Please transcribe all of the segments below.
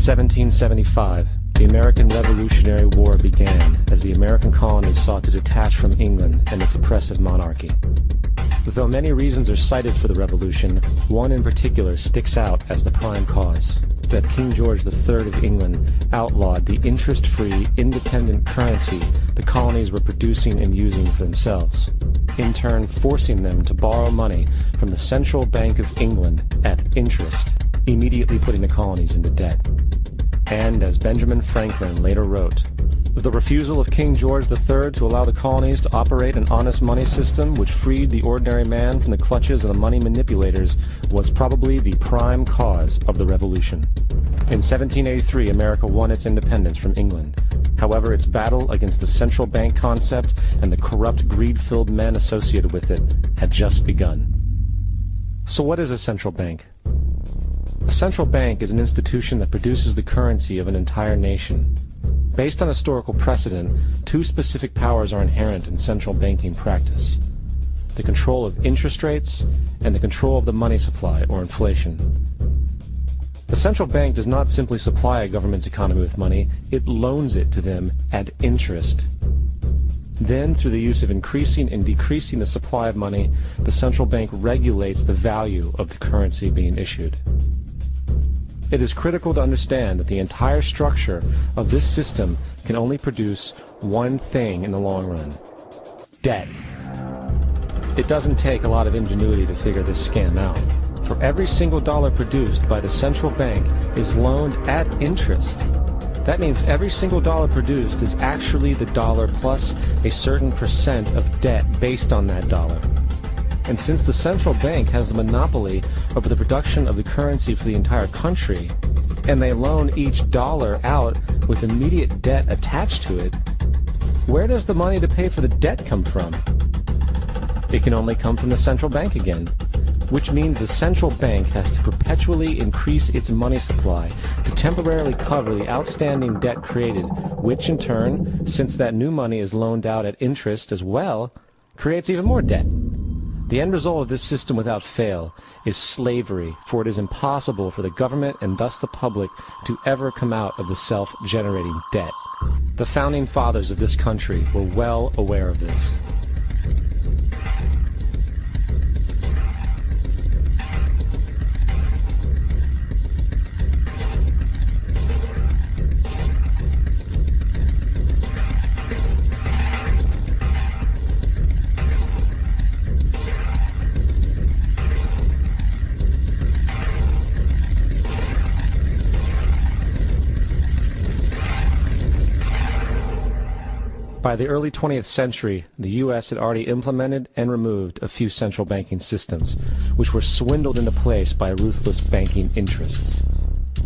1775, the American Revolutionary War began as the American colonies sought to detach from England and its oppressive monarchy. Though many reasons are cited for the revolution, one in particular sticks out as the prime cause: that King George III of England outlawed the interest-free, independent currency the colonies were producing and using for themselves, in turn forcing them to borrow money from the Central Bank of England at interest, immediately putting the colonies into debt. And as Benjamin Franklin later wrote, the refusal of King George III to allow the colonies to operate an honest money system which freed the ordinary man from the clutches of the money manipulators was probably the prime cause of the revolution. In 1783, America won its independence from England. However, its battle against the central bank concept and the corrupt, greed-filled men associated with it had just begun. So what is a central bank? A central bank is an institution that produces the currency of an entire nation. Based on historical precedent, two specific powers are inherent in central banking practice: the control of interest rates and the control of the money supply, or inflation. The central bank does not simply supply a government's economy with money, it loans it to them at interest. Then, through the use of increasing and decreasing the supply of money, the central bank regulates the value of the currency being issued. It is critical to understand that the entire structure of this system can only produce one thing in the long run: debt. It doesn't take a lot of ingenuity to figure this scam out. For every single dollar produced by the central bank is loaned at interest. That means every single dollar produced is actually the dollar plus a certain percent of debt based on that dollar. And since the central bank has the monopoly over the production of the currency for the entire country, and they loan each dollar out with immediate debt attached to it, where does the money to pay for the debt come from? It can only come from the central bank again, which means the central bank has to perpetually increase its money supply to temporarily cover the outstanding debt created, which in turn, since that new money is loaned out at interest as well, creates even more debt. The end result of this system without fail is slavery, for it is impossible for the government and thus the public to ever come out of the self-generating debt. The founding fathers of this country were well aware of this. By the early 20th century, the U.S. had already implemented and removed a few central banking systems, which were swindled into place by ruthless banking interests.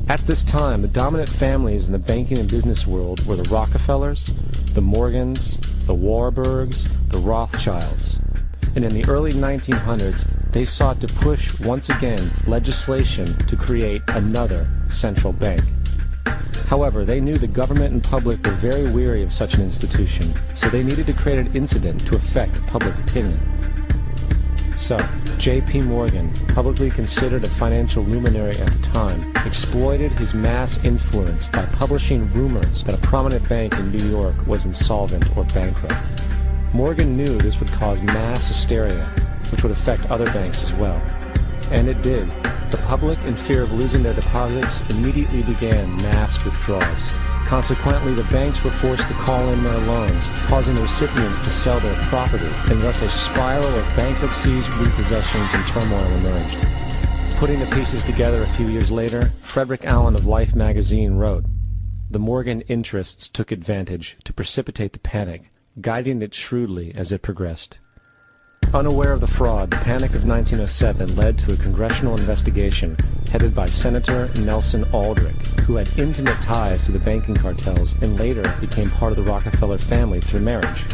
At this time, the dominant families in the banking and business world were the Rockefellers, the Morgans, the Warburgs, the Rothschilds. And in the early 1900s, they sought to push, once again, legislation to create another central bank. However, they knew the government and public were very weary of such an institution, so they needed to create an incident to affect public opinion. So, J.P. Morgan, publicly considered a financial luminary at the time, exploited his mass influence by publishing rumors that a prominent bank in New York was insolvent or bankrupt. Morgan knew this would cause mass hysteria, which would affect other banks as well. And it did. The public, in fear of losing their deposits, immediately began mass withdrawals. Consequently, the banks were forced to call in their loans, causing the recipients to sell their property, and thus a spiral of bankruptcies, repossessions, and turmoil emerged. Putting the pieces together a few years later, Frederick Allen of Life magazine wrote, "The Morgan interests took advantage to precipitate the panic, guiding it shrewdly as it progressed." Unaware of the fraud, the Panic of 1907 led to a congressional investigation headed by Senator Nelson Aldrich, who had intimate ties to the banking cartels and later became part of the Rockefeller family through marriage.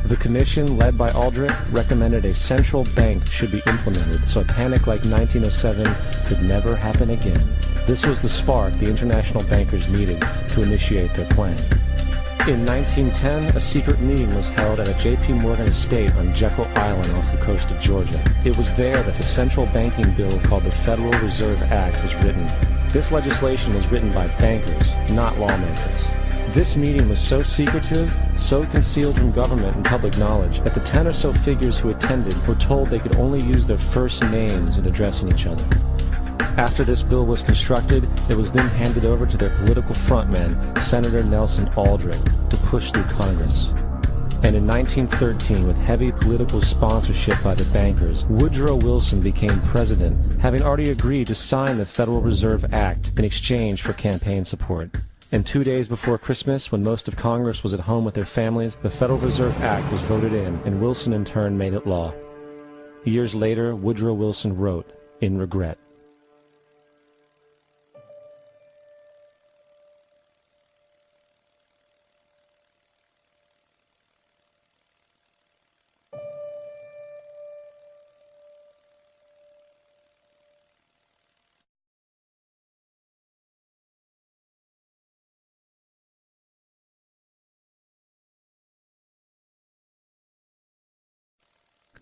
The commission, led by Aldrich, recommended a central bank should be implemented so a panic like 1907 could never happen again. This was the spark the international bankers needed to initiate their plan. In 1910, a secret meeting was held at a J.P. Morgan estate on Jekyll Island off the coast of Georgia. It was there that the central banking bill called the Federal Reserve Act was written. This legislation was written by bankers, not lawmakers. This meeting was so secretive, so concealed from government and public knowledge, that the 10 or so figures who attended were told they could only use their first names in addressing each other. After this bill was constructed, it was then handed over to their political frontman, Senator Nelson Aldrich, to push through Congress. And in 1913, with heavy political sponsorship by the bankers, Woodrow Wilson became president, having already agreed to sign the Federal Reserve Act in exchange for campaign support. And 2 days before Christmas, when most of Congress was at home with their families, the Federal Reserve Act was voted in, and Wilson in turn made it law. Years later, Woodrow Wilson wrote, in regret,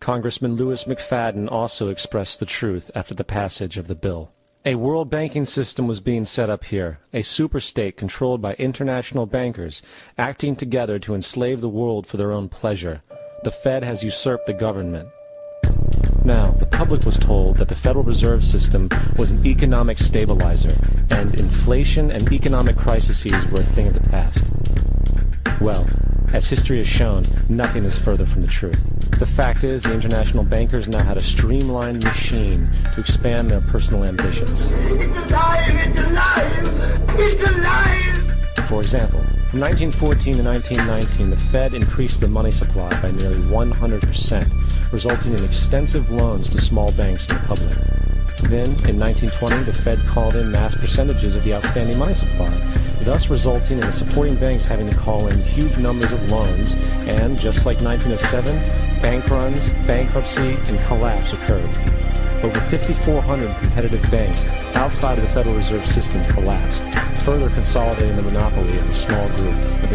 Congressman Louis McFadden also expressed the truth after the passage of the bill. A world banking system was being set up here, a superstate controlled by international bankers, acting together to enslave the world for their own pleasure. The Fed has usurped the government. Now, the public was told that the Federal Reserve System was an economic stabilizer, and inflation and economic crises were a thing of the past. Well, as history has shown, nothing is further from the truth. The fact is, the international bankers now had a streamlined machine to expand their personal ambitions. It's alive! It's alive! It's alive! For example, from 1914 to 1919, the Fed increased the money supply by nearly 100%, resulting in extensive loans to small banks and the public. Then, in 1920, the Fed called in mass percentages of the outstanding money supply, thus resulting in the supporting banks having to call in huge numbers of loans, and, just like 1907, bank runs, bankruptcy, and collapse occurred. Over 5,400 competitive banks outside of the Federal Reserve System collapsed, further consolidating the monopoly of a small group of